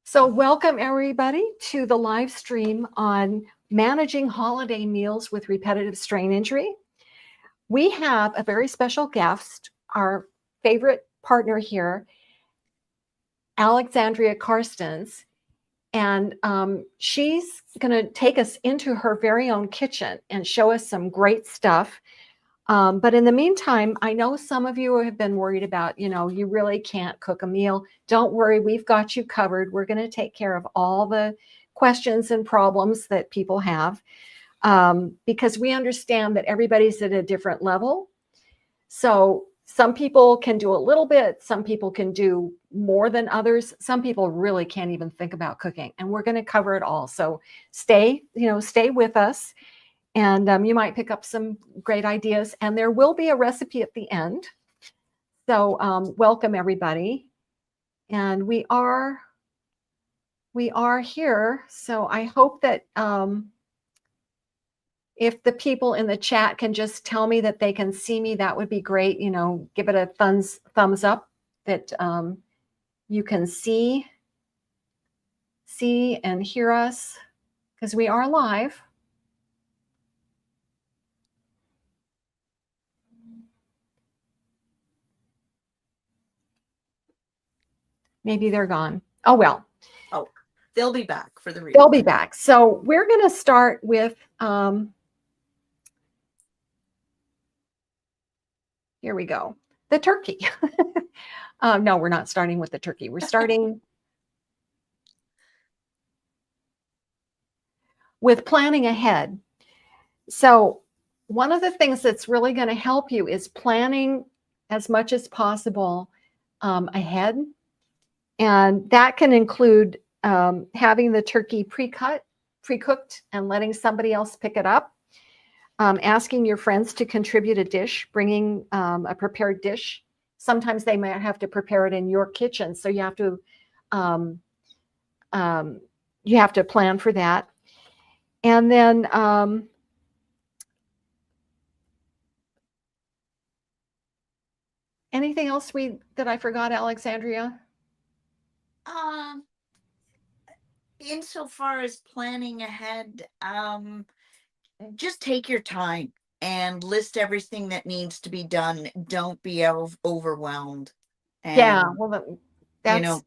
So welcome everybody to the live stream on managing holiday meals with repetitive strain injury. We have a very special guest, our favorite partner here, Alexandria Karstens, and she's going to take us into her very own kitchen and show us some great stuff. But in the meantime, I know some of you have been worried about, you really can't cook a meal. Don't worry, we've got you covered. We're going to take care of all the questions and problems that people have because we understand that everybody's at a different level. So some people can do a little bit, some people can do more than others. Some people really can't even think about cooking, and we're going to cover it all. So stay with us. And you might pick up some great ideas. And there will be a recipe at the end. So welcome, everybody. And we are here. So I hope that if the people in the chat can just tell me that they can see me, that would be great. Give it a thumbs up that you can see and hear us, because we are live. Maybe they're gone. Oh, well. Oh, they'll be back for the replay. They'll be back. So we're going to start with, here we go, the turkey. No, we're not starting with the turkey. We're starting with planning ahead. So one of the things that's really going to help you is planning as much as possible ahead. And that can include having the turkey precooked and letting somebody else pick it up, asking your friends to contribute a dish, bringing a prepared dish. Sometimes they might have to prepare it in your kitchen, so you have to plan for that. And then anything else that I forgot, Alexandria? Insofar as planning ahead, just take your time and list everything that needs to be done. Don't be overwhelmed. And, yeah, well, that's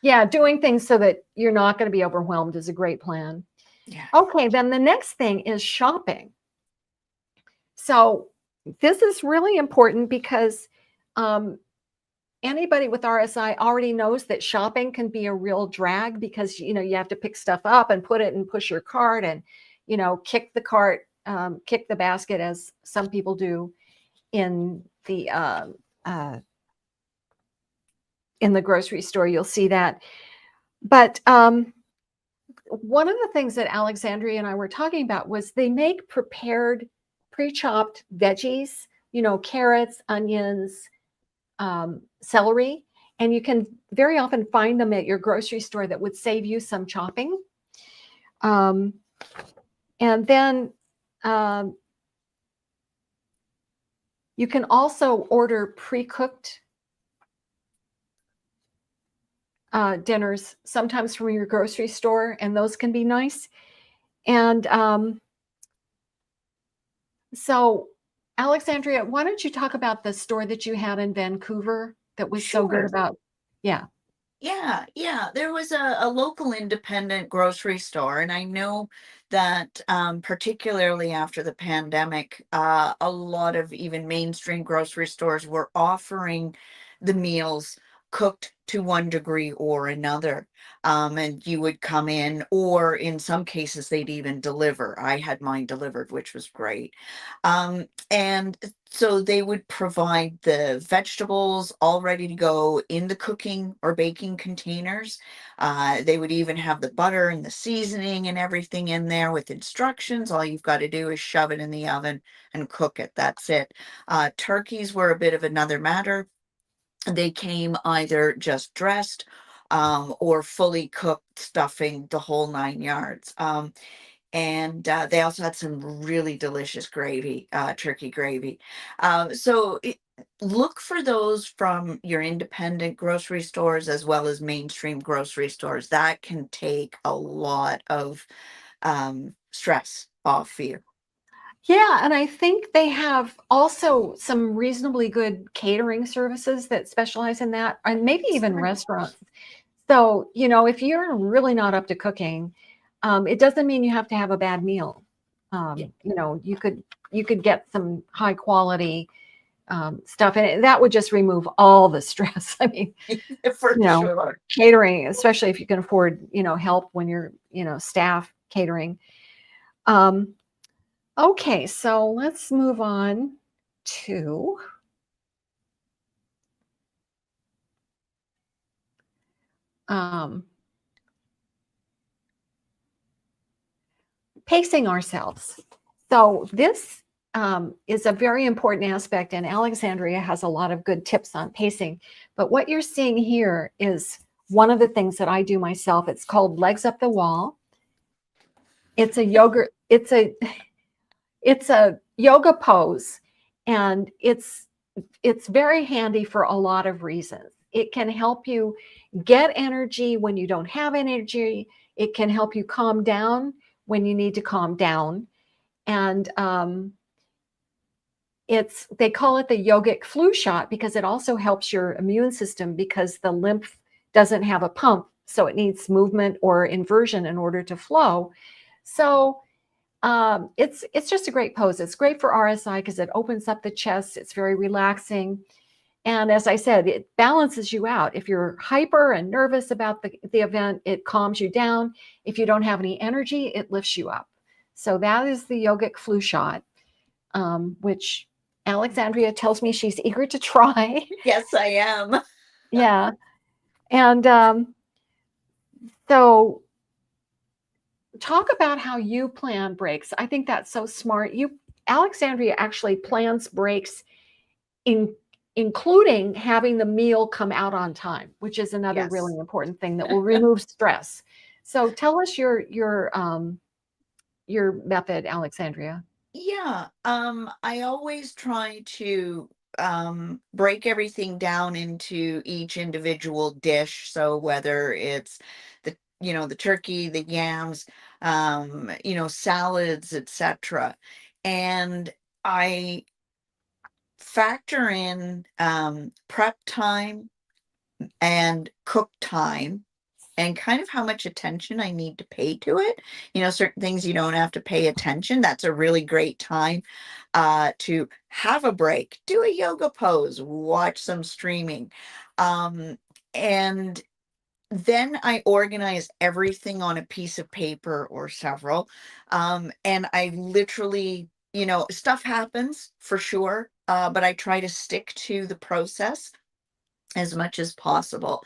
yeah, doing things so that you're not going to be overwhelmed is a great plan. Yeah. Okay, then the next thing is shopping. So this is really important because anybody with RSI already knows that shopping can be a real drag because, you have to pick stuff up and put it and push your cart and, kick the cart, kick the basket, as some people do in the grocery store. You'll see that. But one of the things that Alexandria and I were talking about was they make prepared, pre-chopped veggies, carrots, onions, celery, and you can very often find them at your grocery store that would save you some chopping. And then you can also order pre-cooked dinners sometimes from your grocery store, and those can be nice. And so Alexandria, why don't you talk about the store that you had in Vancouver that was so good about? Yeah. There was a local independent grocery store, and I know that particularly after the pandemic, a lot of even mainstream grocery stores were offering the meals cooked to one degree or another, and you would come in, or in some cases they'd even deliver. I had mine delivered, which was great. And so they would provide the vegetables all ready to go in the cooking or baking containers. They would even have the butter and the seasoning and everything in there with instructions. All you've got to do is shove it in the oven and cook it. That's it. Turkeys were a bit of another matter. They came either just dressed or fully cooked, stuffing, the whole 9 yards. And they also had some really delicious gravy, turkey gravy. So look for those from your independent grocery stores as well as mainstream grocery stores. That can take a lot of stress off you. Yeah, and I think they have also some reasonably good catering services that specialize in that, and maybe even Sure. restaurants. So, you know, if you're really not up to cooking, it doesn't mean you have to have a bad meal. Yeah, You know, you could get some high quality stuff, and that would just remove all the stress. I mean, for you know, sure. catering, especially if you can afford, you know, help when you're, you know, staff catering. Um, okay, so let's move on to um, pacing ourselves. So this is a very important aspect, and Alexandria has a lot of good tips on pacing. But what you're seeing here is one of the things that I do myself. It's called legs up the wall. It's a yoga. It's a yoga pose, and it's very handy for a lot of reasons. It can help you get energy when you don't have energy. It can help you calm down when you need to calm down. And they call it the yogic flu shot because it also helps your immune system because the lymph doesn't have a pump, so it needs movement or inversion in order to flow. So it's just a great pose. It's great for RSI because it opens up the chest. It's very relaxing. And as I said, it balances you out. If you're hyper and nervous about the event, it calms you down. If you don't have any energy, it lifts you up. So that is the yogic flu shot, which Alexandria tells me she's eager to try. Yes, I am. Yeah. And so talk about how you plan breaks. I think that's so smart. Alexandria actually plans breaks in including having the meal come out on time, which is another Yes. really important thing that will remove stress. So tell us your method, Alexandria. Yeah, I always try to break everything down into each individual dish. So whether it's the turkey, the yams, salads, etc. And I factor in prep time and cook time and kind of how much attention I need to pay to it. Certain things you don't have to pay attention. That's a really great time to have a break, do a yoga pose, watch some streaming. And then I organize everything on a piece of paper or several. And I literally, stuff happens for sure, but I try to stick to the process as much as possible.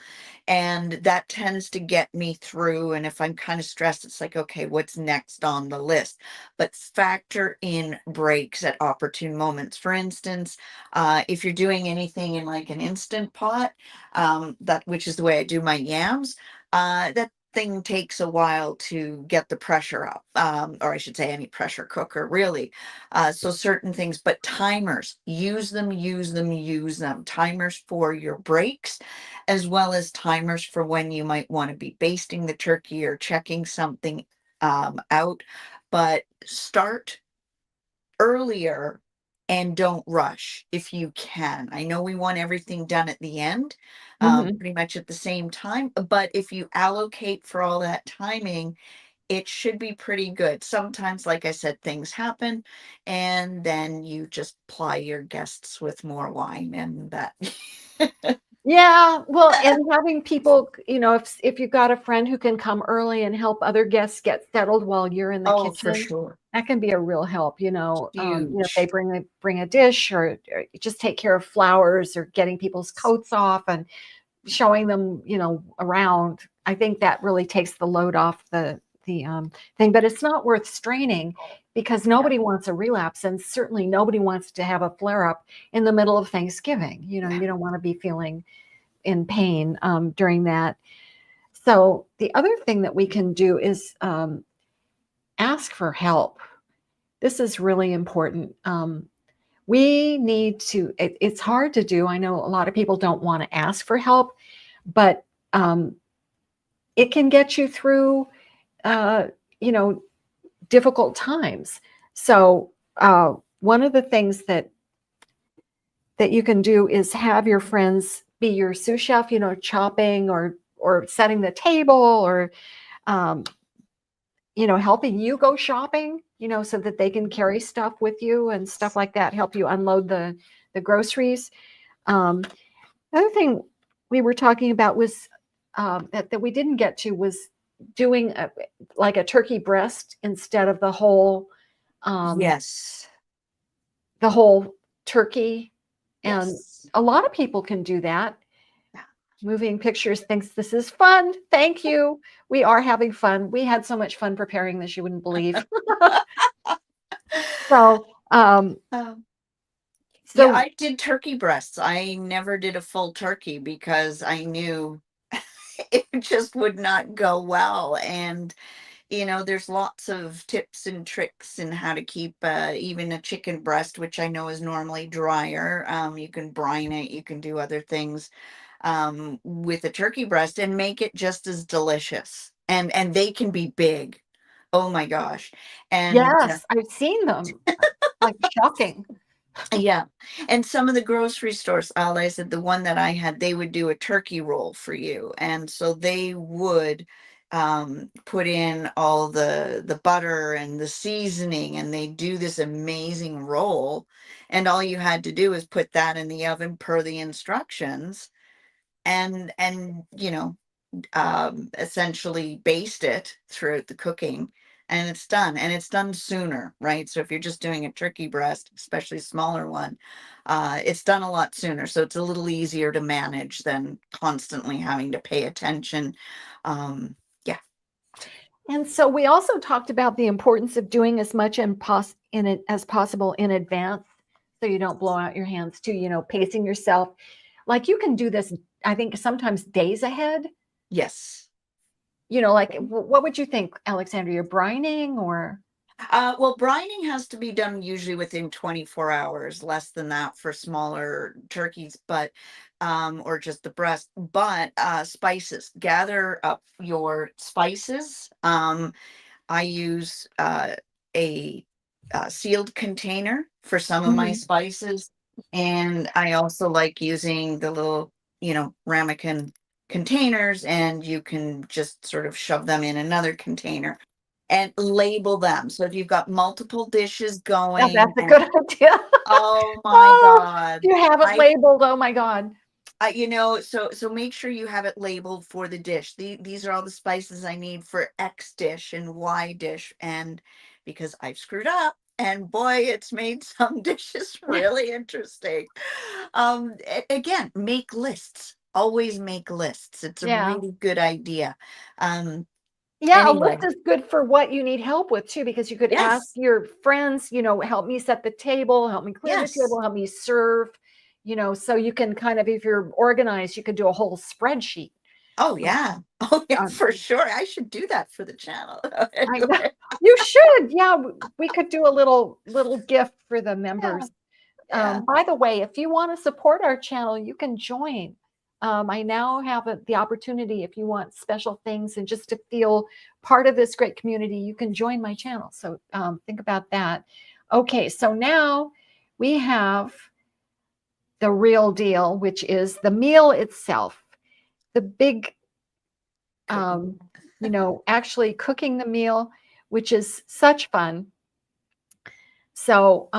And that tends to get me through. And if I'm kind of stressed, it's like, okay, what's next on the list? But factor in breaks at opportune moments. For instance, if you're doing anything in like an instant pot, that which is the way I do my yams, that thing takes a while to get the pressure up, or I should say any pressure cooker really. So certain things, but timers, use them, use them, use them. Timers for your breaks, as well as timers for when you might want to be basting the turkey or checking something out. But start earlier and don't rush if you can. I know we want everything done at the end, Mhm. pretty much at the same time, but if you allocate for all that timing, it should be pretty good. Sometimes, like I said, things happen, and then you just ply your guests with more wine and that. Yeah, well, and having people, you know, if you've got a friend who can come early and help other guests get settled while you're in the Oh, for kitchen, sure. that can be a real help, if they Huge. bring a dish or just take care of flowers or getting people's coats off and showing them, around. I think that really takes the load off the thing, but it's not worth straining because Yeah. nobody wants a relapse, and certainly nobody wants to have a flare up in the middle of Thanksgiving. Yeah. You don't want to be feeling in pain during that. So the other thing that we can do is ask for help. This is really important. we need to, it's hard to do. I know a lot of people don't want to ask for help, but it can get you through, you know, difficult times. So one of the things that you can do is have your friends be your sous chef, you know, chopping or setting the table, or um, you know, helping you go shopping, you know, so that they can carry stuff with you and stuff like that, help you unload the groceries. Um, the other thing we were talking about was that we didn't get to was doing like a turkey breast instead of um, Yes. the whole turkey. And Yes. a lot of people can do that. Yeah. Moving Pictures thinks this is fun. Thank you. We are having fun. We had so much fun preparing this, you wouldn't believe. So, Um, yeah, so I did turkey breasts. I never did a full turkey because I knew it just would not go well. And, there's lots of tips and tricks in how to keep even a chicken breast, which I know is normally drier. You can brine it, you can do other things with a turkey breast and make it just as delicious. And they can be big. Oh my gosh. And yes, I've seen them. Like shocking. yeah. And some of the grocery stores, I said the one that I had, they would do a turkey roll for you. And so they would put in all the butter and the seasoning, and they do this amazing roll. And all you had to do is put that in the oven per the instructions, and essentially baste it throughout the cooking, and it's done sooner, right? So if you're just doing a turkey breast, especially a smaller one, it's done a lot sooner, so it's a little easier to manage than constantly having to pay attention. Yeah. And so we also talked about the importance of doing as much in it as possible in advance, so you don't blow out your hands too, you know, pacing yourself. Like you can do this, I think sometimes days ahead, Yes. you know, like what would you think, Alexandria, brining or? Well, brining has to be done usually within 24 hours, less than that for smaller turkeys, but or just the breast. But spices, gather up your spices. I use a sealed container for some of my Mhm. spices, and I also like using the little, ramekin containers, and you can just sort of shove them in another container and label them. So if you've got multiple dishes Yeah, going, that's a and good idea. oh my Oh, God, you have it I labeled. Oh my God. so make sure you have it labeled for the dish. These are all the spices I need for X dish and Y dish, and because I've screwed up, and boy, it's made some dishes really interesting. Again, make lists. Always make lists. It's a Yeah. really good idea. Um, Yeah, a list anyway, is good for what you need help with too, because you could ask yes, your friends, you know, help me set the table, help me clear the yes. table, help me serve, you know, so you can kind of, if you're organized, you could do a whole spreadsheet. Oh Um, yeah. Oh yeah, um, for sure. I should do that for the channel. I know Anyway, you should. Yeah, we could do a little gift for the yeah, members. yeah. By the way, if you want to support our channel, you can join. I now have the opportunity, if you want special things and just to feel part of this great community, you can join my channel. So think about that. Okay, so now we have the real deal, which is the meal itself, the big, Cooking. you know, actually cooking the meal, which is such fun. So,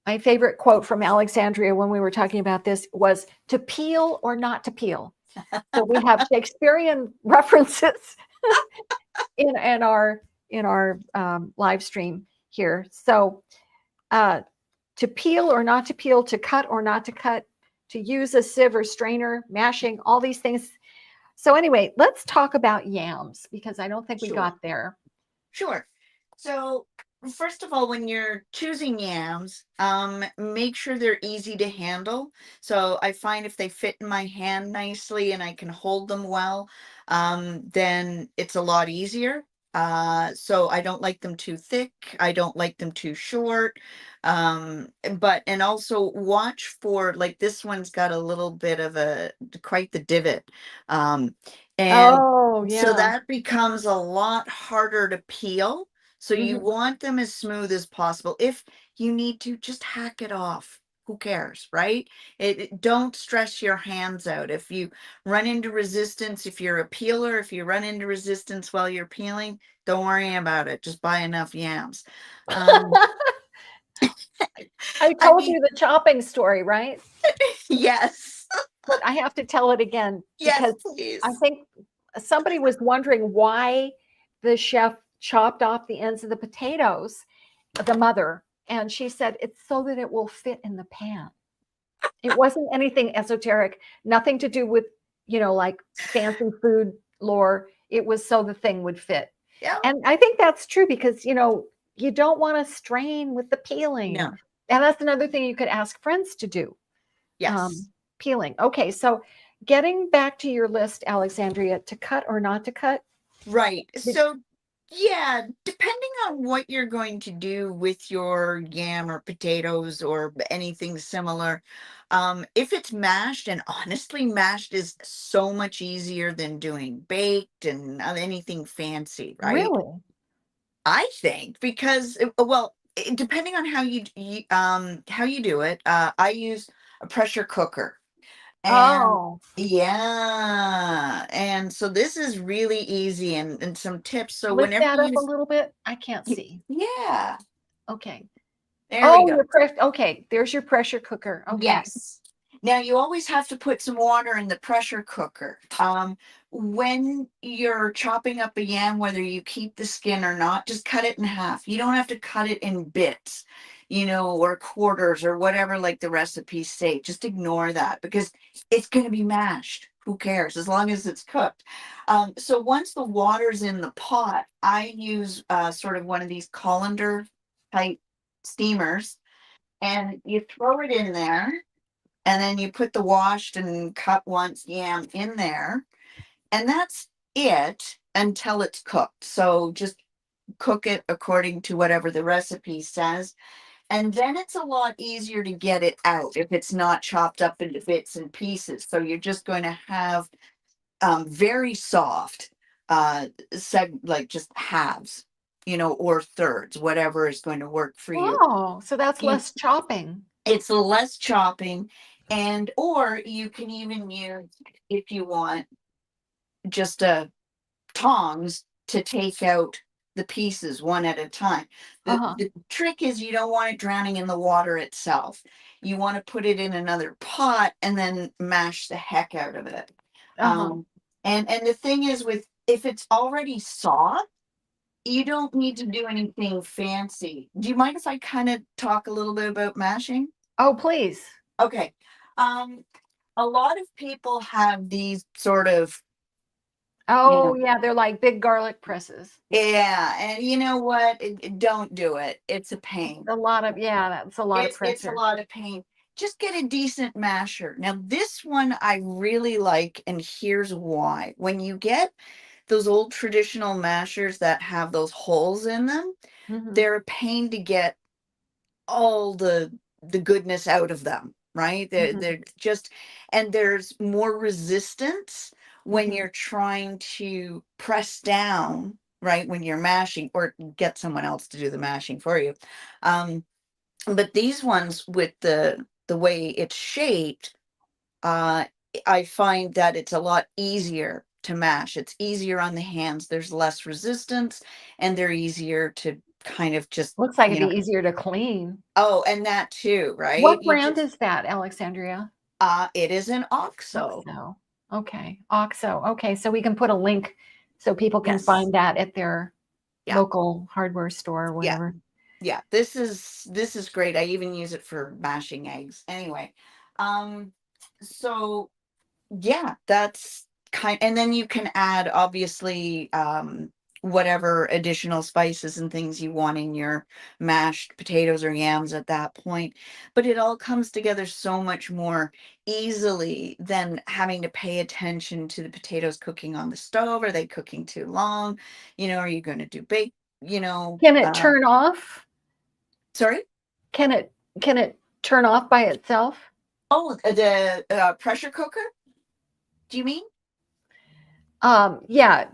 my favorite quote from Alexandria when we were talking about this was to peel or not to peel. So we have Shakespearean references in our live stream here. So uh, to peel or not to peel, to cut or not to cut, to use a sieve or strainer, mashing, all these things. So anyway, let's talk about yams because I don't think we Sure. got there. Sure. So, first of all, when you're choosing yams, make sure they're easy to handle. So I find if they fit in my hand nicely and I can hold them well, then it's a lot easier. So I don't like them too thick. I don't like them too short. And also watch for, like, this one's got a little bit of quite the divot. Um, and Oh, so yeah. that becomes a lot harder to peel. So you Mhm. want them as smooth as possible. If you need to, just hack it off. Who cares, right? Don't stress your hands out. If you run into resistance, if you're a peeler, if you run into resistance while you're peeling, don't worry about it. Just buy enough yams. Um, I I told mean, you the chopping story, right? yes, But I have to tell it again yes, because I please. think somebody was wondering why the chef chopped off the ends of the potatoes, the mother, and she said it's so that it will fit in the pan. It wasn't anything esoteric, nothing to do with, like fancy food lore. It was so the thing would fit. Yeah, And I think that's true because, you don't want to strain with the peeling. no, And that's another thing you could ask friends to do. yes. Peeling. Okay, so getting back to your list, Alexandria, to cut or not to cut. Right. Did, So, yeah, depending on what you're going to do with your yam or potatoes or anything similar, if it's mashed, and honestly, mashed is so much easier than doing baked and anything fancy, right? really? I think because well, depending on how you do it, I use a pressure cooker. And Oh, yeah, and so this is really easy, and some tips. So lift whenever that up you a little bit. I can't see. yeah, Okay. there we Oh, go. okay, there's your pressure cooker. Okay. Yes. Now you always have to put some water in the pressure cooker. When you're chopping up a yam, whether you keep the skin or not, just cut it in half. You don't have to cut it in bits, or quarters or whatever, like the recipes say. Just ignore that because it's going to be mashed. Who cares? As long as it's cooked. So once the water's in the pot, I use sort of one of these colander type steamers, and you throw it in there, and then you put the washed and cut once yam in there, and that's it until it's cooked. So just cook it according to whatever the recipe says, and then it's a lot easier to get it out if it's not chopped up into bits and pieces. So you're just going to have very soft like just halves, or thirds, whatever is going to work for you. Oh, so that's You less chopping. It's less chopping, and or you can even use, if you want, just a tongs to take out the pieces one at a time. Uh-huh. The trick is you don't want it drowning in the water itself. You want to put it in another pot and then mash the heck out of it. Uh-huh. Um, and the thing is, with if it's already soft, you don't need to do anything fancy. Do you mind if I kind of talk a little bit about mashing? Oh, please. Okay. Um, a lot of people have these sort of, you Oh, know, yeah, they're like big garlic presses. yeah, and you know what? Don't do it. It's a It's pain. a lot of, yeah, that's a lot of It's a pressure. lot of pain. Just get a decent masher. Now, this one I really like, and here's why. When you get those old traditional mashers that have those holes in them, Mhm. they're a pain to get all the goodness out of them, right? Mhm. They're just, and there's more resistance when Mhm. you're trying to press down, right? When you're mashing, or get someone else to do the mashing for you. Um, but these ones, with the way it's shaped, uh, I find that it's a lot easier to mash. It's easier on the hands. There's less resistance, and they're easier to kind of just, Looks like it'd you be know, easier to clean. oh, and that too, right? What You brand just is that, Alexandria? it is an OXO. OXO. Okay. OXO. Okay, so we can put a link so people can Yes. find that at their Yeah. local hardware store or Yeah. whatever. Yeah. This is great. I even use it for mashing eggs. Anyway, um, so yeah, that's kind, and then you can add, obviously, whatever additional spices and things you want in your mashed potatoes or yams at that point. But it all comes together so much more easily than having to pay attention to the potatoes cooking on the stove. Are they cooking too long? Are you going to do bake? Can it turn off? Sorry? Can it turn off by itself? Oh, the pressure cooker? Do you mean? Yeah.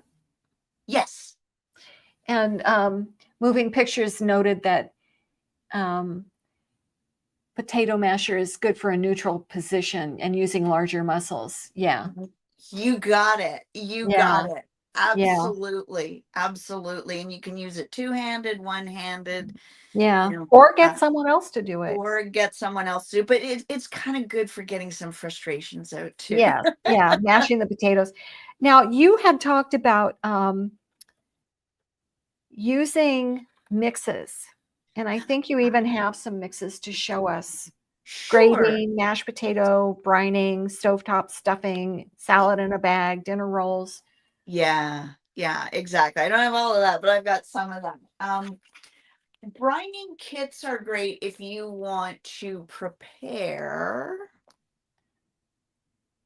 Yes. And Moving Pictures noted that potato masher is good for a neutral position and using larger muscles. Yeah. You got it. You Yeah. got it. Yeah. Absolutely. Absolutely. And you can use it two-handed, one-handed, Yeah. you know, Or get someone else to do it. or get someone else to. But it's kind of good for getting some frustrations out too. Yes. Yeah. Mashing the potatoes. Now, you had talked about using mixes, and I think you even have some mixes to show us. Sure. Gravy, mashed potato, brining, stovetop stuffing, salad in a bag, dinner rolls. Yeah. Yeah, exactly. I don't have all of that, but I've got some of them. Brining kits are great if you want to prepare.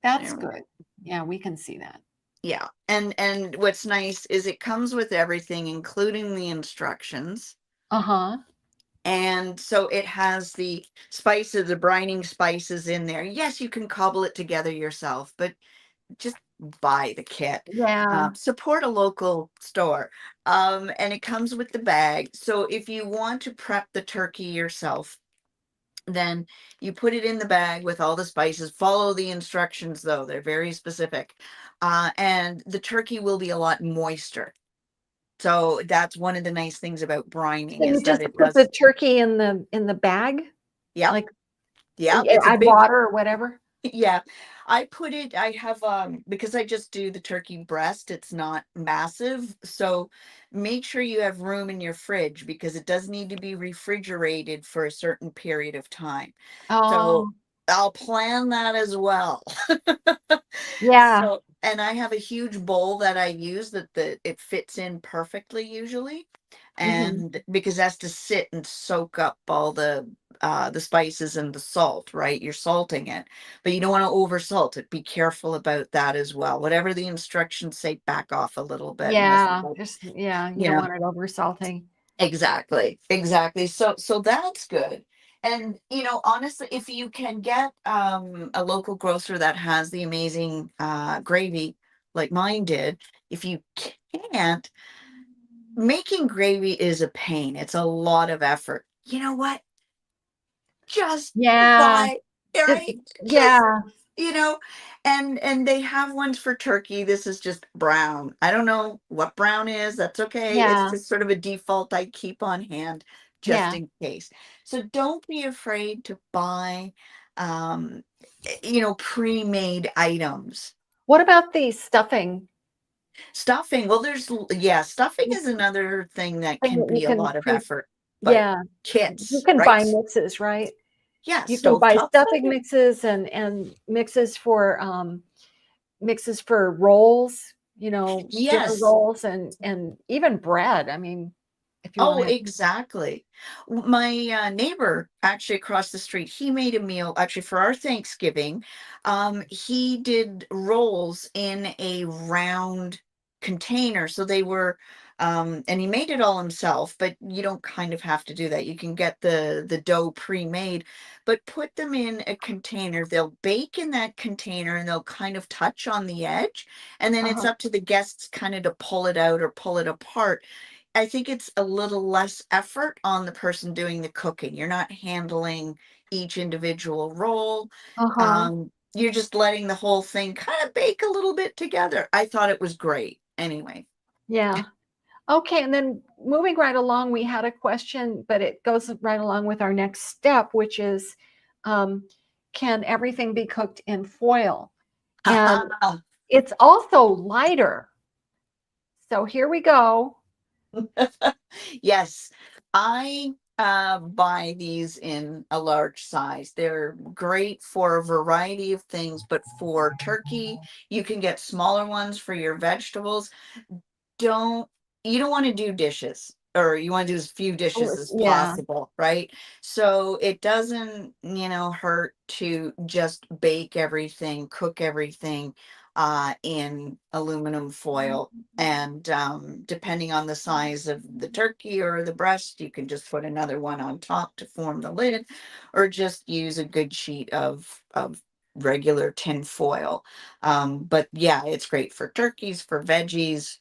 That's good. Yeah, we can see that. Yeah. And what's nice is it comes with everything, including the instructions. Uh-huh. And so it has the spices, the brining spices in there. Yes, you can cobble it together yourself, but just buy the kit. Yeah. Support a local store. And it comes with the bag. So if you want to prep the turkey yourself, then you put it in the bag with all the spices. Follow the instructions, though, they're very specific. And the turkey will be a lot moister. So that's one of the nice things about So brining you is that just it put the does. turkey in the bag? Yep. Like Yeah, it's a add big. water or whatever? Yeah, I have because I just do the turkey breast, it's not massive. So make sure you have room in your fridge because it does need to be refrigerated for a certain period of time. So Oh, I'll plan that as well. yeah. So, and I have a huge bowl that I use that it fits in perfectly usually. Mhm. And because it has to sit and soak up all the spices and the salt, right? You're salting it, but you don't want to over salt it. Be careful about that as well. Whatever the instructions say, back off a little bit and listen. Yeah, just yeah, you You don't know, want it over salting. exactly, exactly. So that's good. And honestly, if you can get a local grocer that has the amazing gravy like mine did, if you can't, making gravy is a pain. It's a lot of effort. You know what? Just Yeah. buy, Just right? Just, yeah. you know, and they have ones for turkey. This is just brown. I don't know what brown is. That's okay. It's Yeah. just sort of a default I keep on hand just Yeah. in case. So don't be afraid to buy um pre-made items. What about the stuffing Stuffing, well, stuffing is another thing that thing can that you be a can lot of pre effort, but yeah. You kits, can right? buy mixes, right? Yeah, You can buy stovetop stuffing stuffing. mixes and mixes for rolls, dinner Yes. rolls and even bread. I mean, if you Oh, wanna exactly. My neighbor actually across the street, he made a meal actually for our Thanksgiving. He did rolls in a round container. So they were, and he made it all himself, but you don't kind of have to do that. You can get the dough pre-made, but put them in a container. They'll bake in that container and they'll kind of touch on the edge. And then it's uh-huh, up to the guests kind of to pull it out or pull it apart. I think it's a little less effort on the person doing the cooking. You're not handling each individual roll. uh-huh, You're just letting the whole thing kind of bake a little bit together. I thought it was great. Anyway. yeah. Okay, and then moving right along, we had a question, but it goes right along with our next step, which is, um, can everything be cooked in foil? And it's also lighter. So here we go. Yes, I buy these in a large size. They're great for a variety of things, but for turkey, you can get smaller ones for your vegetables. Don't you don't want to do dishes, or you want to do as few dishes as Yeah. possible, right? So it doesn't, hurt to just bake everything, cook everything in aluminum foil. And depending on the size of the turkey or the breast, you can just put another one on top to form the lid, or just use a good sheet of regular tin foil. But yeah, it's great for turkeys, for veggies,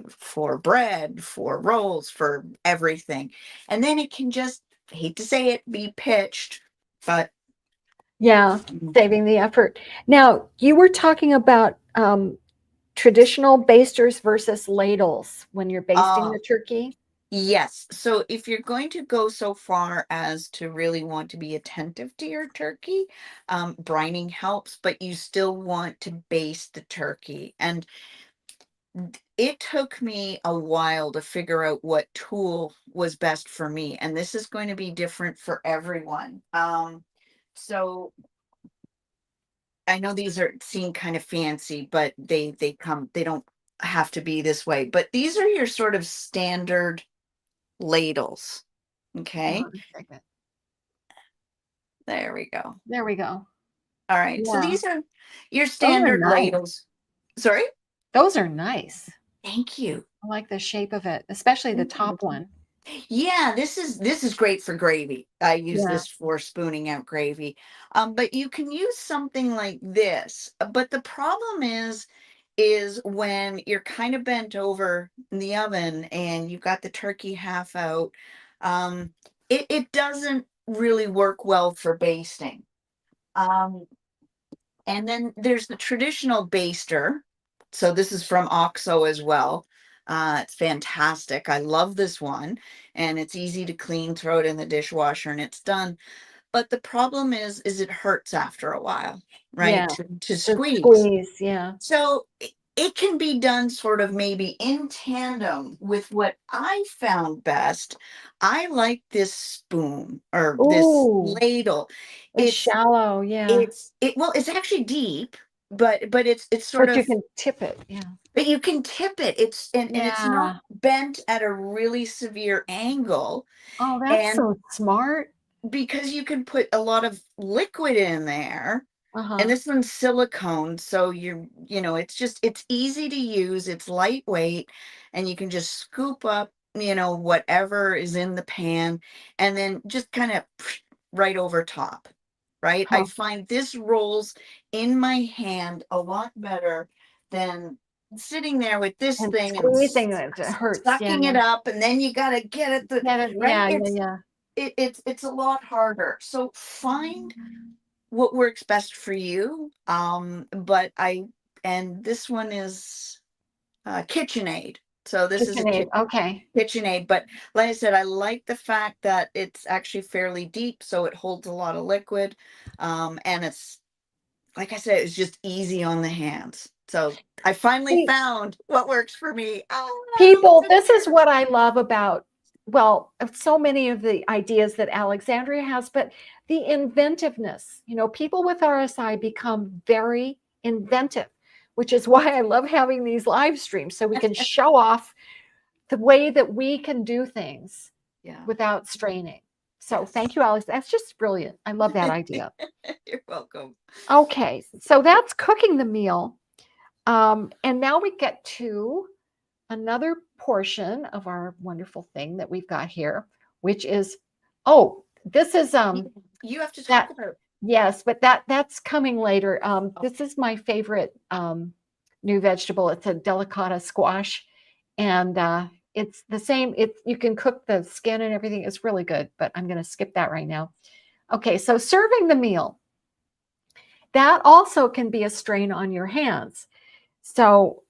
for bread, for rolls, for everything. And then it can just, hate to say it, be pitched, but Yeah, saving the effort. Now, you were talking about traditional basters versus ladles when you're basting uh the turkey. yes. So if you're going to go so far as to really want to be attentive to your turkey, brining helps, but you still want to baste the turkey. And it took me a while to figure out what tool was best for me, and this is going to be different for everyone. So I know these are seem kind of fancy, but they don't have to be this way. But these are your sort of standard ladles. Hang Okay, on a second. there we go. There we go. All right, so Yeah, these are your those are standard nice. ladles. Sorry? Those are nice. Thank you. I like the shape of it, especially the top one. Yeah, this is great for gravy. I use Yeah. this for spooning out gravy. But you can use something like this. But the problem is when you're kind of bent over in the oven and you've got the turkey half out, it doesn't really work well for basting. Um, and then there's the traditional baster. So this is from OXO as well. It's fantastic. I love this one, and it's easy to clean. Throw it in the dishwasher, and it's done. But the problem is it hurts after a while, right? Yeah. To To squeeze. squeeze. Yeah. So it can be done sort of maybe in tandem with what I found best. I like this spoon or this Ooh, ladle. it's It's shallow. Yeah. it's actually deep, but it's sort But you of, can tip it. Yeah. but you can tip it. And it's not Yeah. bent at a really severe angle. Oh, that's And so smart. because you can put a lot of liquid in there, and Uh-huh. this one's silicone, so it's easy to use, it's lightweight, and you can just scoop up, whatever is in the pan, and then just kind of right over top, right? I Huh. find this rolls in my hand a lot better than sitting there with this And thing and squeezing it hurts. Yeah. sucking it up, and then you got to get at the Get it. right. Yeah. Yeah. Yeah. It's a lot harder. So find what works best for you. But I and this one is KitchenAid. So this is a KitchenAid. Okay. KitchenAid. But like I said, I like the fact that it's actually fairly deep, so it holds a lot of liquid. And it's, like I said, it's just easy on the hands. So I finally See, found what works for me. Oh, people, this is what I love about, well, so many of the ideas that Alexandria has, but the inventiveness. People with RSI become very inventive, which is why I love having these live streams so we can show off the way that we can do things yeah. without straining. So Yes. thank you, Alex. That's just brilliant. I love that idea. You're welcome. Okay, so that's cooking the meal. And now we get to another portion of our wonderful thing that we've got here, which is, oh, this is You have to talk that, about. yes, but that's coming later. This is my favorite new vegetable. It's a delicata squash, and it's the same. You can cook the skin and everything. It's really good, but I'm going to skip that right now. Okay, so serving the meal, that also can be a strain on your hands. So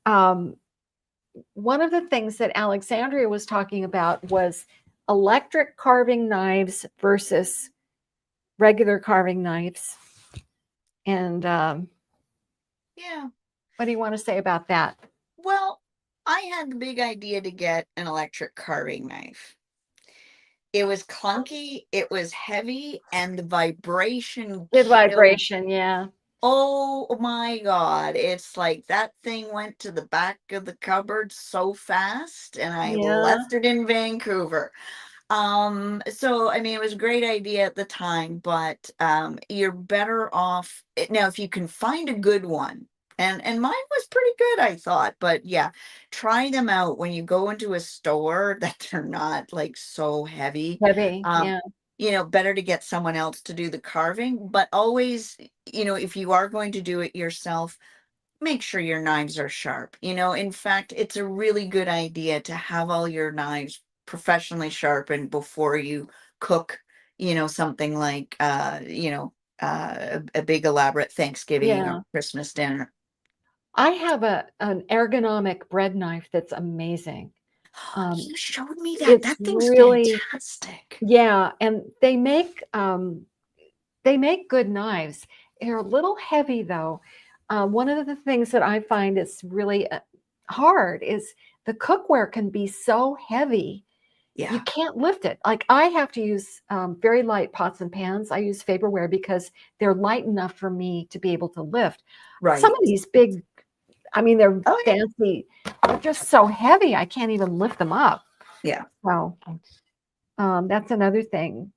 one of the things that Alexandria was talking about was electric carving knives versus regular carving knives. And Yeah. what do you want to say about that? Well, I had the big idea to get an electric carving knife. It was clunky, it was heavy, and the vibration Good killed. vibration, yeah. Oh my God. It's like that thing went to the back of the cupboard so fast and I Yeah, left it in Vancouver. So I mean, it was a great idea at the time, but you're better off now if you can find a good one. And mine was pretty good, I thought. But yeah, try them out when you go into a store that they're not like so heavy. heavy. Um, Yeah, better to get someone else to do the carving, but always, if you are going to do it yourself, make sure your knives are sharp. In fact, it's a really good idea to have all your knives professionally sharpened before you cook, something like, a big elaborate Thanksgiving yeah. or Christmas dinner. I have an ergonomic bread knife that's amazing. Um, You showed me that. it's That thing's really, fantastic. yeah, and they make good knives. They're a little heavy though. One of the things that I find is really hard is the cookware can be so heavy you Yeah, can't lift it. Like I have to use very light pots and pans. I use Faberware because they're light enough for me to be able to lift. Some right. of these big, I mean, they're Oh, fancy. They're just so heavy. I can't even lift them up. yeah. So that's another thing.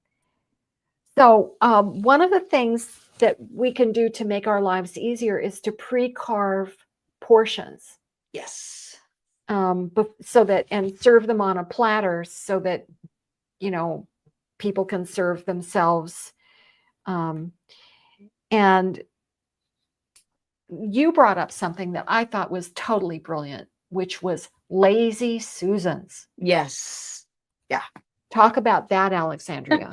So one of the things that we can do to make our lives easier is to pre-carve portions, Yes. so that and serve them on a platter so that you know people can serve themselves. Um, and you brought up something that I thought was totally brilliant, which was lazy Susans. Yes. Yeah. Talk about that, Alexandria.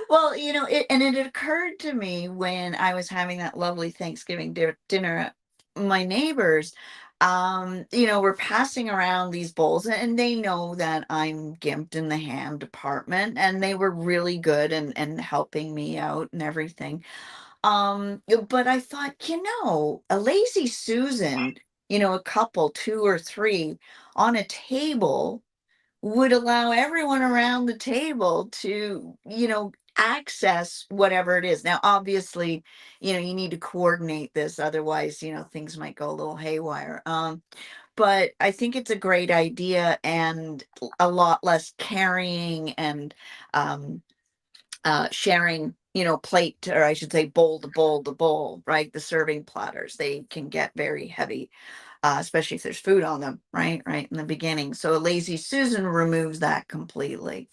Well, it occurred to me when I was having that lovely Thanksgiving dinner at my neighbors. We're passing around these bowls, and they know that I'm gimped in the ham department, and they were really good and helping me out and everything. But I thought, a lazy Susan, a couple, two or three on a table would allow everyone around the table to, access whatever it is. Now, obviously, you need to coordinate this, otherwise, things might go a little haywire. But I think it's a great idea and a lot less carrying and um, sharing, plate, or I should say bowl to bowl to bowl, right? The serving platters, they can get very heavy, especially if there's food on them, right in the beginning. So a lazy Susan removes that completely.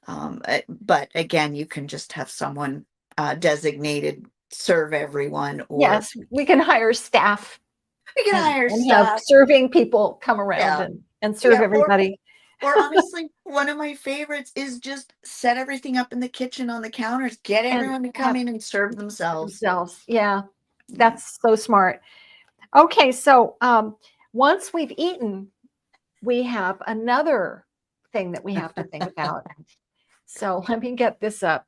But again, you can just have someone designated serve everyone, or Yes, we can hire staff we can hire and have staff. serving people come around Yeah, and serve yeah, or everybody honestly, one of my favorites is just set everything up in the kitchen on the counters, get and everyone to come have in and serve themselves. themselves. Yeah, Yeah. that's so smart. Okay, so once we've eaten, we have another thing that we have to think about. So let me get this up.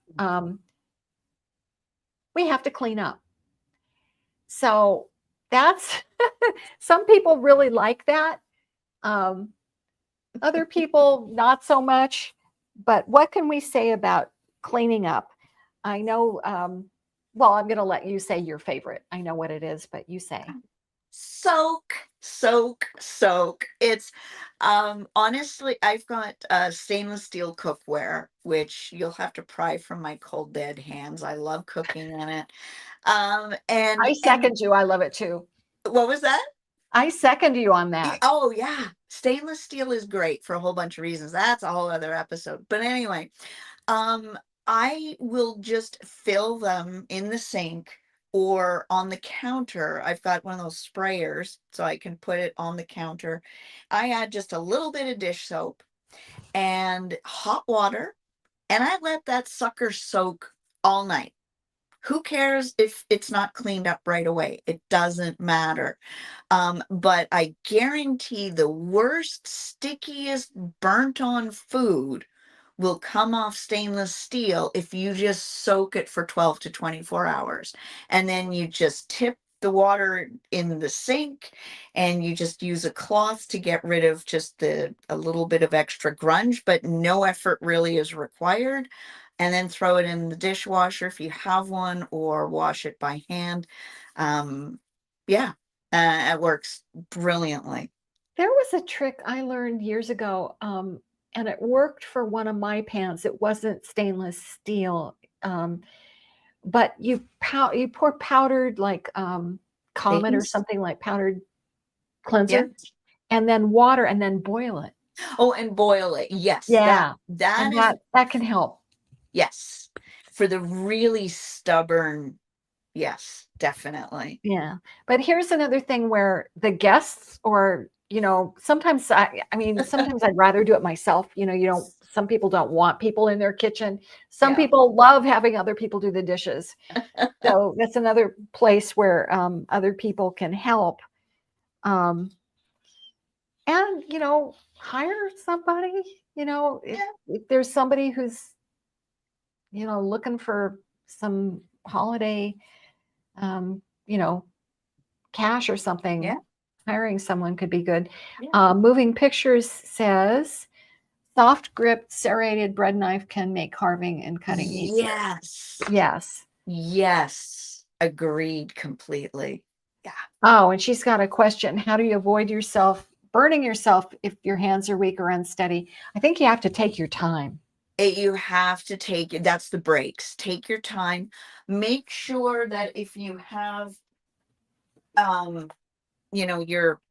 We have to clean up. So that's some people really like that. Um, Other people not so much. But what can we say about cleaning up? I know. Well, I'm going to let you say your favorite. I know what it is, but you say. Soak, soak, soak. It's honestly, I've got stainless steel cookware, which you'll have to pry from my cold dead hands. I love cooking in it. I And second you. I love it too. what was that? I second you on that. Oh yeah, stainless steel is great for a whole bunch of reasons. That's a whole other episode. But anyway, um, I will just fill them in the sink or on the counter. I've got one of those sprayers, so I can put it on the counter. I add just a little bit of dish soap and hot water, and I let that sucker soak all night. Who cares if it's not cleaned up right away? It doesn't matter. But I guarantee the worst, stickiest, burnt on food will come off stainless steel if you just soak it for 12 to 24 hours. And then you just tip the water in the sink and you just use a cloth to get rid of just a little bit of extra grunge, but no effort really is required. And then throw it in the dishwasher if you have one, or wash it by hand. Yeah, it works brilliantly. There was a trick I learned years ago, and it worked for one of my pans. It wasn't stainless steel, but you pour powdered like Comet or Base. something like powdered Yeah. cleanser, and then water, and then boil it. Oh, and boil it. Yes, Yeah, that and is, that can help. yes. For the really stubborn, yes, definitely. Yeah. But here's another thing where the guests or, sometimes sometimes I'd rather do it myself. Some people don't want people in their kitchen. Some Yeah. people love having other people do the dishes. So that's another place where other people can help. Um, and, hire somebody, if, Yeah. if there's somebody who's, looking for some holiday, um, you know, cash or something, Yeah. hiring someone could be good. Yeah. Moving Pictures says soft grip serrated bread knife can make carving and cutting easier. Yes. Yes. Yes. Agreed completely. Yeah. Oh, and she's got a question. How do you avoid burning yourself if your hands are weak or unsteady? I think you have to take your time. You have to that's the breaks. Take your time. Make sure that if you have, um, your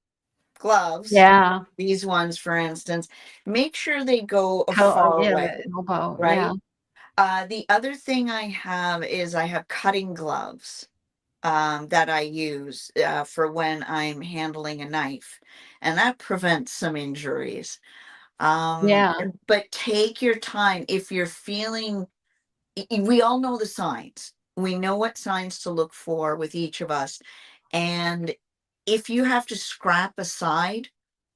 gloves, Yeah. these ones, for instance, make sure they go Oh, far yeah, away, the elbow. Yeah. right? The other thing I have cutting gloves, that I use, for when I'm handling a knife, and that prevents some injuries. Yeah. But take your time if you're feeling. We all know the signs. We know what signs to look for with each of us, and if you have to scrap a side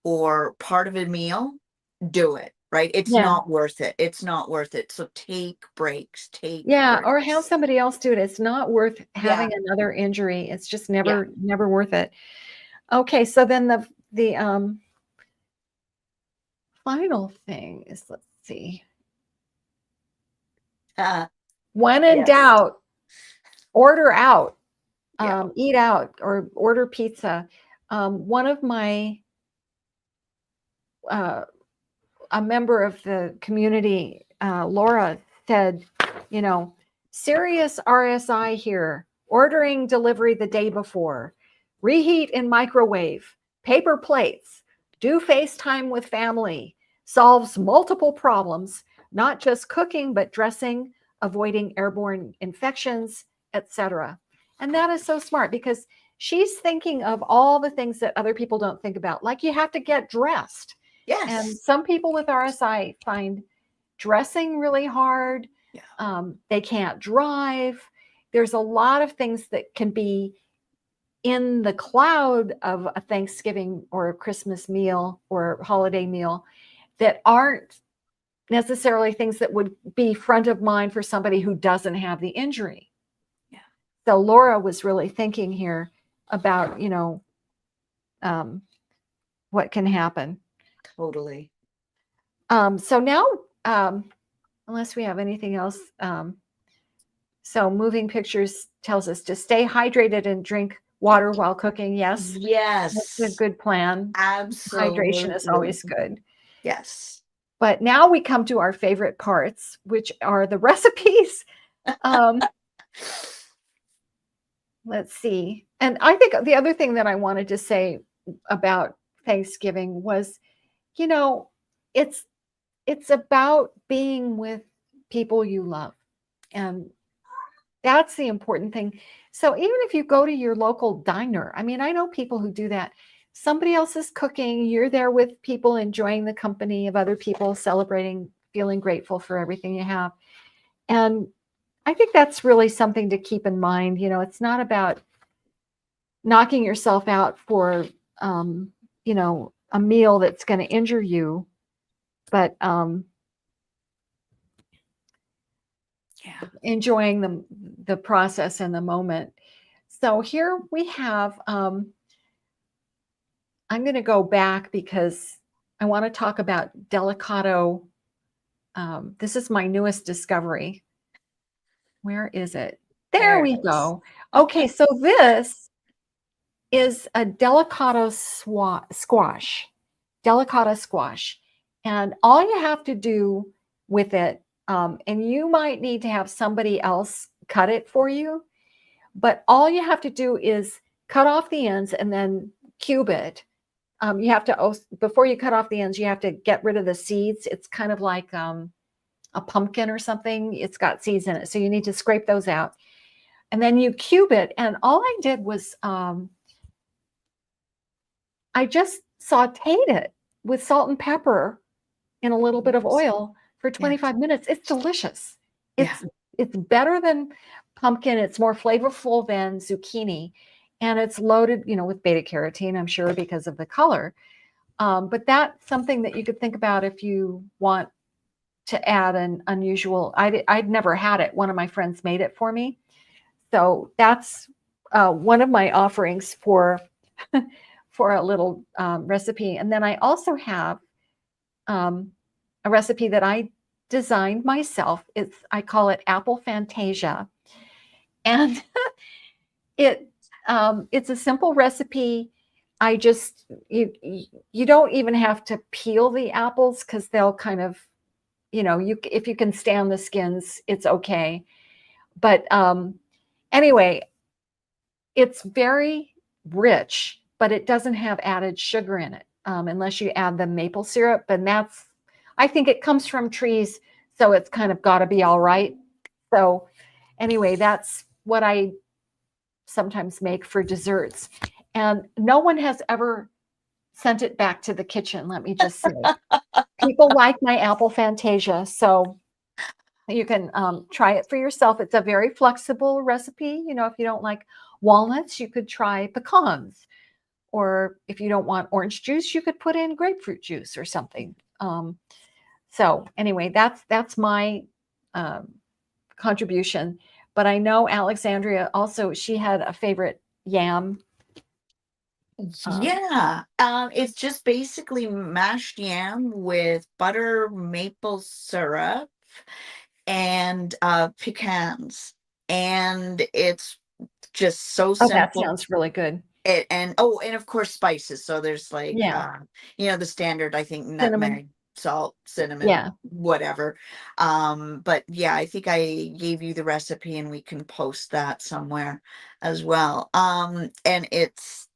or part of a meal, do it, right? It's Yeah. not worth it. It's not worth it. So take breaks, take Yeah. Or have breaks. somebody else do it. It's not worth Yeah, having another injury. It's just yeah. never worth it. Okay. So then the final thing is, let's see. Uh, When in yes. doubt, order out, Yeah. eat out, or order pizza. One of my, uh, a member of the community, Laura, said, you know, serious RSI here, ordering delivery the day before, reheat in microwave, paper plates, do FaceTime with family, solves multiple problems, not just cooking, but dressing, avoiding airborne infections, etc. And that is so smart because she's thinking of all the things that other people don't think about, like you have to get dressed. And Yes. some people with RSI find dressing really hard. Yeah. They can't drive. There's a lot of things that can be in the cloud of a Thanksgiving or a Christmas meal or holiday meal that aren't necessarily things that would be front of mind for somebody who doesn't have the injury. Yeah. So Laura was really thinking here about, um, what can happen. Totally. So now, unless we have anything else, so Moving Pictures tells us to stay hydrated and drink water while cooking. Yes, that's a Yes. good plan. Hydration is Absolutely. always good. Yes. But now we come to our favorite parts, which are the recipes. Um, let's see. And I think the other thing that I wanted to say about Thanksgiving was, you know, it's it's about being with people you love. And that's the important thing. So even if you go to your local diner, I mean, I know people who do that. Somebody else is cooking, you're there with people enjoying the company of other people, celebrating, feeling grateful for everything you have. And I think that's really something to keep in mind. It's not about knocking yourself out for, a meal that's going to injure you, but Yeah. enjoying the process and the moment. So here we have, I'm going to go back because I want to talk about Delicato. This is my newest discovery. Where is it? There There we it is. go. Okay, so this is a delicata squash, delicata squash. And all you have to do with it, and you might need to have somebody else cut it for you, but all you have to do is cut off the ends and then cube it. You have to, before you cut off the ends, you have to get rid of the seeds. It's kind of like a pumpkin or something. It's got seeds in it. So you need to scrape those out. And then you cube it. And all I did was I just sauteed it with salt and pepper in a little bit of oil for Yeah. 25 minutes. It's delicious. Yeah. It's better than pumpkin. It's more flavorful than zucchini. And it's loaded, with beta carotene, I'm sure, because of the color. But that's something that you could think about if you want to add an unusual. I'd never had it. One of my friends made it for me. So that's one of my offerings for for a little recipe. And then I also have a recipe that I designed myself. I call it Apple Fantasia, and it's a simple recipe. I just you don't even have to peel the apples because they'll kind of if you can stand the skins, it's okay. But anyway, it's very rich, but it doesn't have added sugar in it unless you add the maple syrup. And I think it comes from trees, so it's kind of got to be all right. So anyway, that's what I sometimes make for desserts. And no one has ever sent it back to the kitchen, let me just say. People like my apple Fantasia, so you can try it for yourself. It's a very flexible recipe. If you don't like walnuts, you could try pecans. Or if you don't want orange juice, you could put in grapefruit juice or something. So anyway, that's my contribution. But I know Alexandria also, she had a favorite yam. Yeah. It's just basically mashed yam with butter, maple syrup, and pecans. And it's just so Oh, that simple. sounds really good. And and of course spices. So there's like Yeah. the standard, I think, Cinnamon. nutmeg, salt, cinnamon, Yeah. whatever. But yeah, I think I gave you the recipe and we can post that somewhere as well. And it's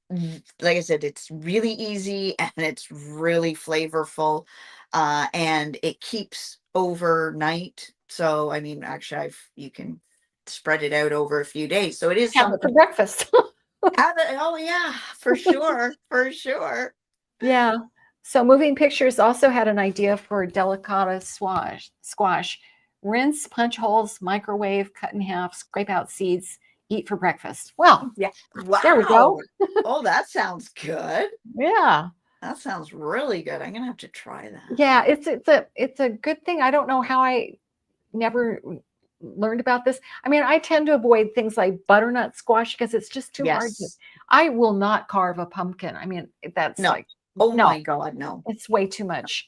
like I said, it's really easy and it's really flavorful. And it keeps overnight. So I mean, actually you can spread it out over a few days. So it is Have it for something. breakfast. Oh yeah, for sure, for sure. Yeah. So Moving Pictures also had an idea for delicata squash. Rinse, punch holes, microwave, cut in half, scrape out seeds, eat for breakfast. Well, Yeah. there we go. Wow. Oh, that sounds good. Yeah. That sounds really good. I'm gonna have to try that. Yeah, it's a good thing. I don't know how I never learned about this. I mean, I tend to avoid things like butternut squash because it's just too hard to. Yes. I will not carve a pumpkin. I mean, that's No. like Oh no, my God, no. it's way too much.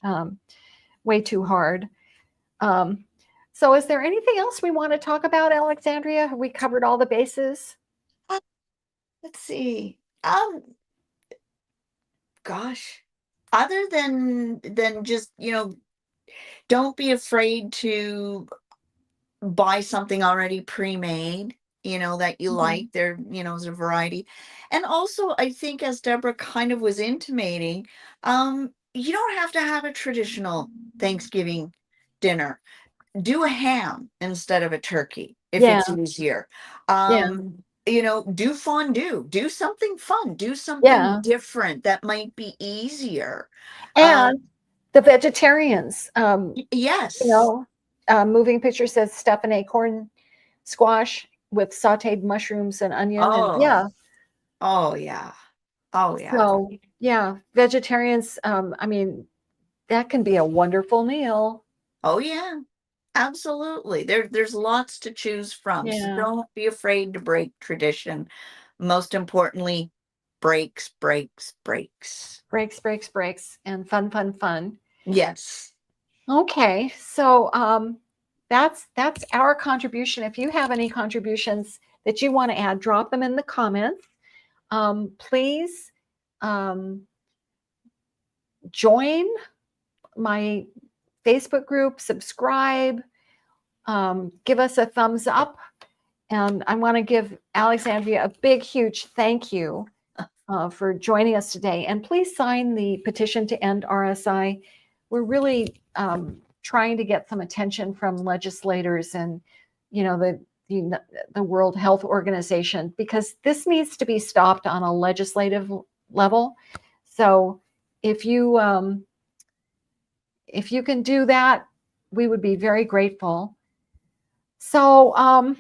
Way too hard. Um, so is there anything else we want to talk about, Alexandria? Have we covered all the bases? Uh, let's see. Gosh. Other than just, don't be afraid to buy something already pre-made, that you like. Mhm. There, is a variety. And also, I think, as Deborah kind of was intimating, you don't have to have a traditional Thanksgiving dinner. Do a ham instead of a turkey if Yeah, it's easier. yeah, Do fondue, do something fun, do something yeah. different that might be easier. Um, And the vegetarians, you yes. know, Moving Picture says stuff an acorn squash with sauteed mushrooms and onion. And Oh, yeah, oh yeah. Oh yeah. so yeah, vegetarians, I mean, that can be a wonderful meal. Oh yeah. Absolutely. There's lots to choose from. So Yeah. don't be afraid to break tradition. Most importantly, breaks, breaks, breaks. Breaks, breaks, breaks, and fun, fun, fun. Yes. Okay, so that's our contribution. If you have any contributions that you want to add, drop them in the comments. Please join my Facebook group, subscribe, give us a thumbs up. And I want to give Alexandria a big, huge thank you for joining us today. And please sign the petition to end RSI. We're really trying to get some attention from legislators and, the World Health Organization, because this needs to be stopped on a legislative level. So if you can do that, we would be very grateful. So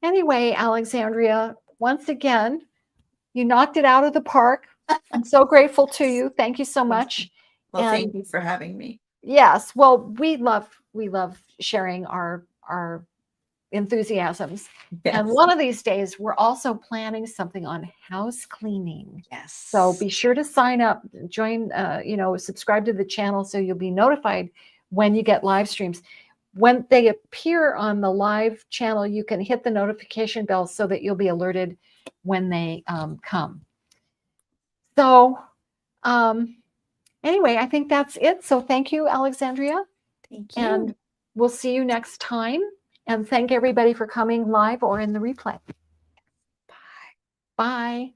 anyway, Alexandria, once again, you knocked it out of the park. I'm so grateful to you. Thank you so much. Well, thank you for having me. Yes. Well, we love sharing our enthusiasms. Yes. And one of these days, we're also planning something on house cleaning. Yes. So be sure to sign up, join, subscribe to the channel so you'll be notified when you get live streams. When they appear on the live channel, you can hit the notification bell so that you'll be alerted when they come. So anyway, I think that's it. So thank you, Alexandria. Thank you. And we'll see you next time. And thank everybody for coming live or in the replay. Bye. Bye.